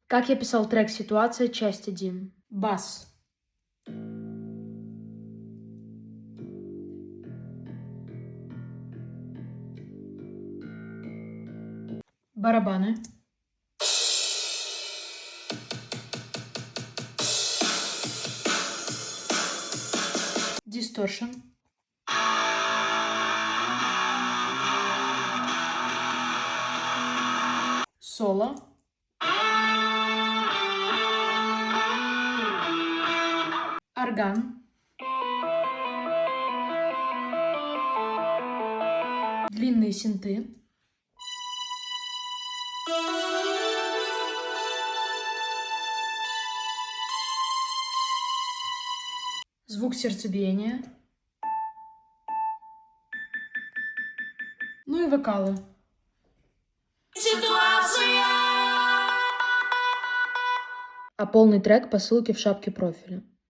Как я писал трек «Ситуация», часть 1. Бас. Барабаны. Дисторшн. Соло. Орган. Длинные синты. Звук сердцебиения. Ну и вокалы. А полный трек по ссылке в шапке профиля.